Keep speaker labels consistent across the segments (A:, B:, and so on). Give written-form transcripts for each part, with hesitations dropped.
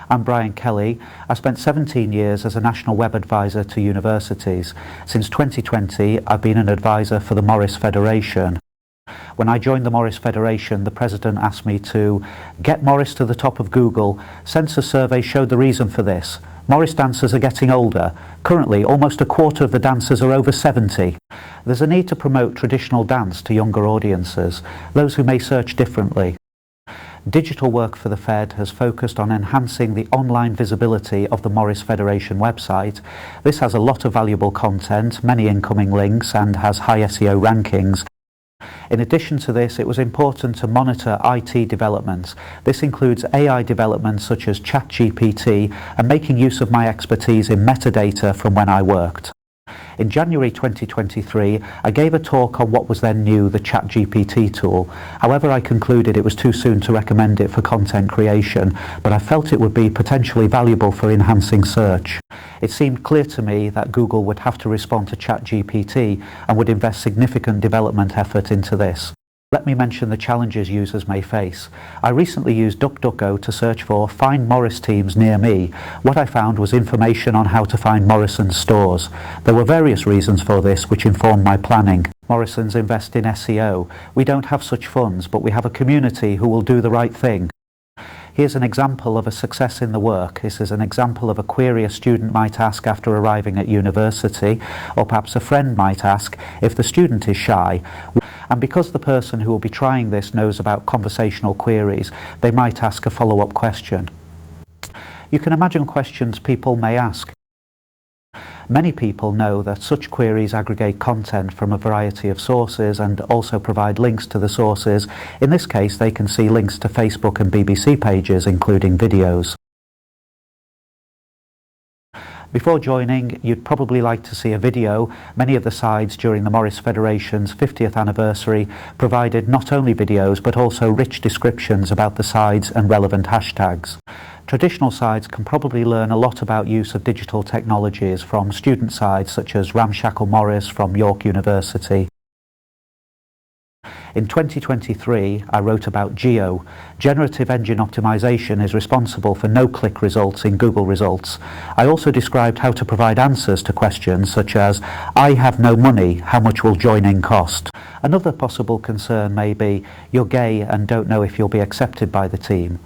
A: I'm Brian Kelly. I spent 17 years as a National Web Advisor to universities. Since 2020, I've been an advisor for the Morris Federation. When I joined the Morris Federation, the president asked me to get Morris to the top of Google. Census surveys showed the reason for this. Morris dancers are getting older. Currently, almost a quarter of the dancers are over 70. There's a need to promote traditional dance to younger audiences, those who may search differently. Digital work for the Fed has focused on enhancing the online visibility of the Morris Federation website. This has a lot of valuable content, many incoming links, and has high SEO rankings. In addition to this, it was important to monitor IT developments. This includes AI developments such as ChatGPT and making use of my expertise in metadata from when I worked. In January 2023, I gave a talk on what was then new, the ChatGPT tool. However, I concluded it was too soon to recommend it for content creation, but I felt it would be potentially valuable for enhancing search. It seemed clear to me that Google would have to respond to ChatGPT and would invest significant development effort into this. Let me mention the challenges users may face. I recently used DuckDuckGo to search for Find Morris teams near me. What I found was information on how to find Morrison's stores. There were various reasons for this which informed my planning. Morrisons invest in SEO. We don't have such funds, but we have a community who will do the right thing. Here's an example of a success in the work. This is an example of a query a student might ask after arriving at university, or perhaps a friend might ask if the student is shy. And because the person who will be trying this knows about conversational queries, they might ask a follow-up question. You can imagine questions people may ask. Many people know that such queries aggregate content from a variety of sources and also provide links to the sources. In this case, they can see links to Facebook and BBC pages, including videos. Before joining, you'd probably like to see a video. Many of the sites during the Morris Federation's 50th anniversary provided not only videos but also rich descriptions about the sites and relevant hashtags. Traditional sites can probably learn a lot about use of digital technologies from student sites such as Ramshackle Morris from York University. In 2023, I wrote about GEO. Generative engine optimization is responsible for no-click results in Google results. I also described how to provide answers to questions such as, I have no money, how much will joining cost? Another possible concern may be, you're gay and don't know if you'll be accepted by the team.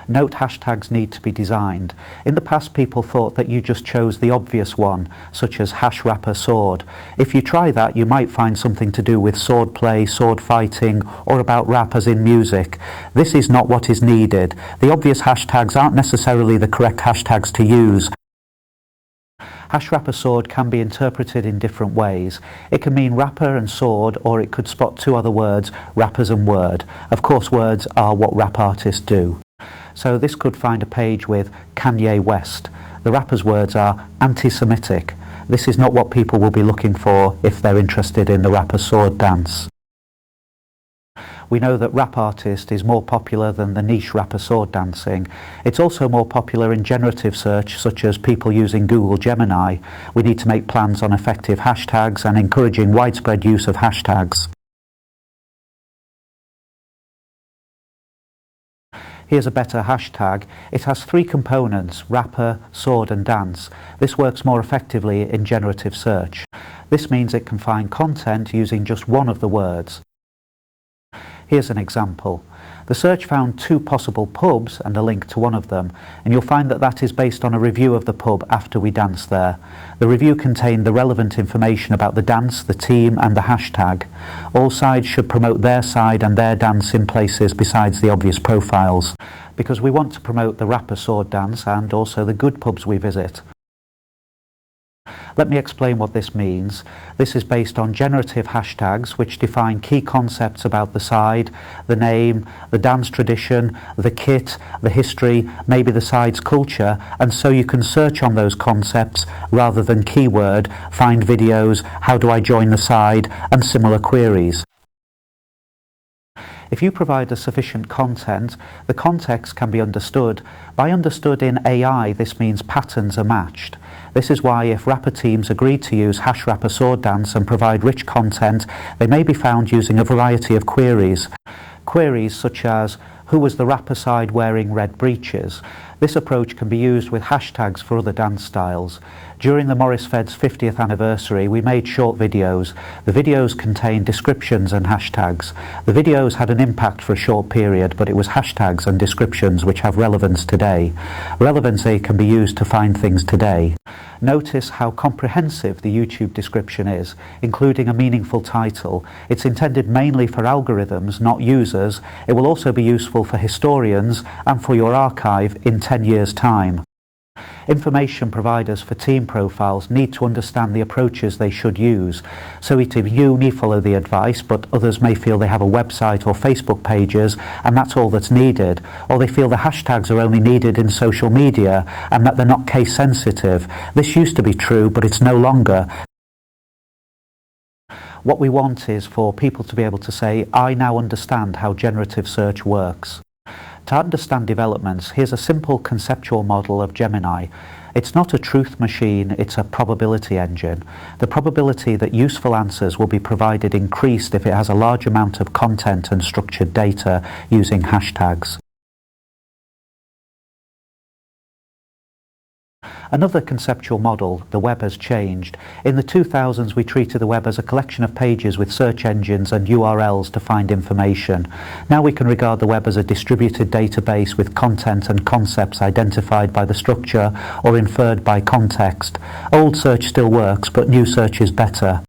A: Note hashtags need to be designed. In the past, people thought that you just chose the obvious one, such as #RapperSword. If you try that, you might find something to do with sword play, sword fighting, or about rap as in music. This is not what is needed. The obvious hashtags aren't necessarily the correct hashtags to use. #RapperSword can be interpreted in different ways. It can mean rapper and sword, or it could spot two other words, rappers and word. Of course, words are what rap artists do. So this could find a page with Kanye West. The rapper's words are anti-Semitic. This is not what people will be looking for if they're interested in the RapperSwordDance. We know that rap artist is more popular than the niche rapper sword dancing. It's also more popular in generative search, such as people using Google Gemini. We need to make plans on effective hashtags and encouraging widespread use of hashtags. Here's a better hashtag. It has three components, rapper, sword and dance. This works more effectively in generative search. This means it can find content using just one of the words. Here's an example. The search found two possible pubs and a link to one of them, and you'll find that that is based on a review of the pub after we danced there. The review contained the relevant information about the dance, the team and the hashtag. All sides should promote their side and their dance in places besides the obvious profiles, because we want to promote the RapperSwordDance and also the good pubs we visit. Let me explain what this means. This is based on generative hashtags which define key concepts about the side, the name, the dance tradition, the kit, the history, maybe the side's culture, and so you can search on those concepts rather than keyword, find videos, how do I join the side, and similar queries. If you provide a sufficient content, the context can be understood. By understood in AI, this means patterns are matched. This is why if rapper teams agreed to use #RapperSwordDance and provide rich content, they may be found using a variety of queries. Queries such as, Who was the rapper side wearing red breeches? This approach can be used with hashtags for other dance styles. During the Morris Fed's 50th anniversary, we made short videos. The videos contained descriptions and hashtags. The videos had an impact for a short period, but it was hashtags and descriptions which have relevance today. Relevancy can be used to find things today. Notice how comprehensive the YouTube description is, including a meaningful title. It's intended mainly for algorithms, not users. It will also be useful for historians and for your archive in 10 years' time. Information providers for team profiles need to understand the approaches they should use. So you may follow the advice, but others may feel they have a website or Facebook pages and that's all that's needed. Or they feel the hashtags are only needed in social media and that they're not case sensitive. This used to be true, but it's no longer. What we want is for people to be able to say, I now understand how generative search works. To understand developments, here's a simple conceptual model of Gemini. It's not a truth machine, it's a probability engine. The probability that useful answers will be provided increased if it has a large amount of content and structured data using hashtags. Another conceptual model, the web, has changed. In the 2000s, we treated the web as a collection of pages with search engines and URLs to find information. Now we can regard the web as a distributed database with content and concepts identified by the structure or inferred by context. Old search still works, but new search is better.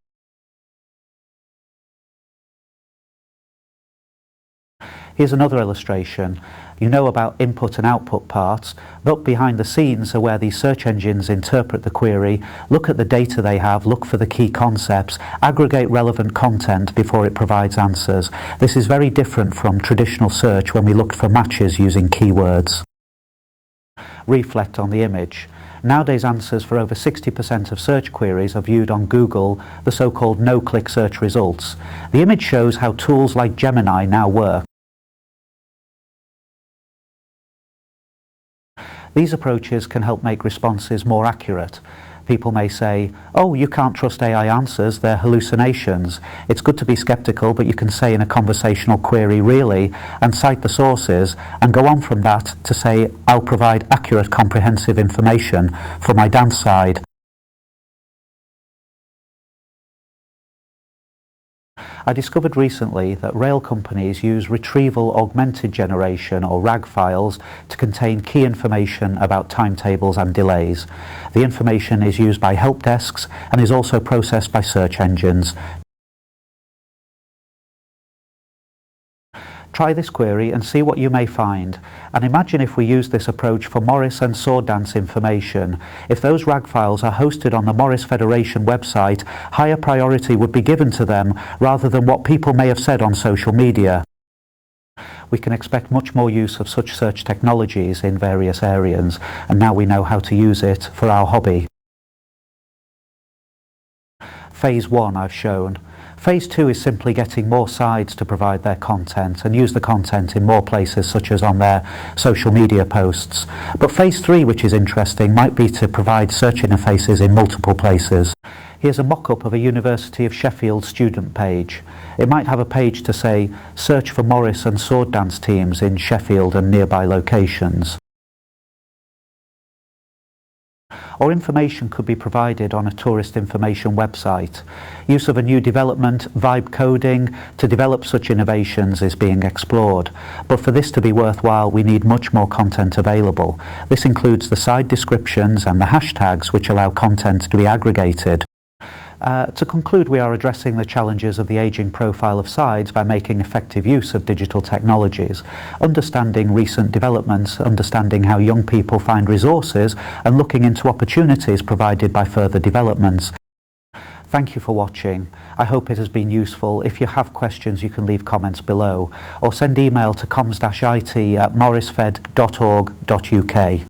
A: Here's another illustration. You know about input and output parts, but behind the scenes are where these search engines interpret the query, look at the data they have, look for the key concepts, aggregate relevant content before it provides answers. This is very different from traditional search when we looked for matches using keywords. Reflect on the image. Nowadays, answers for over 60% of search queries are viewed on Google, the so-called no-click search results. The image shows how tools like Gemini now work. These approaches can help make responses more accurate. People may say, oh, you can't trust AI answers, they're hallucinations. It's good to be skeptical, but you can say in a conversational query, really, and cite the sources, and go on from that to say, I'll provide accurate, comprehensive information for my dance side. I discovered recently that rail companies use Retrieval Augmented Generation, or RAG files, to contain key information about timetables and delays. The information is used by help desks and is also processed by search engines. Try this query and see what you may find. And imagine if we use this approach for Morris and SwordDance information. If those RAG files are hosted on the Morris Federation website, higher priority would be given to them rather than what people may have said on social media. We can expect much more use of such search technologies in various areas, and now we know how to use it for our hobby. Phase 1 I've shown. Phase 2 is simply getting more sites to provide their content and use the content in more places, such as on their social media posts. But Phase 3, which is interesting, might be to provide search interfaces in multiple places. Here's a mock-up of a University of Sheffield student page. It might have a page to say, search for Morris and SwordDance teams in Sheffield and nearby locations. Or information could be provided on a tourist information website. Use of a new development, vibe coding, to develop such innovations is being explored. But for this to be worthwhile, we need much more content available. This includes the side descriptions and the hashtags which allow content to be aggregated. To conclude, we are addressing the challenges of the aging profile of sites by making effective use of digital technologies, understanding recent developments, understanding how young people find resources, and looking into opportunities provided by further developments. Thank you for watching. I hope it has been useful. If you have questions, you can leave comments below, or send email to comms-it@morrisfed.org.uk.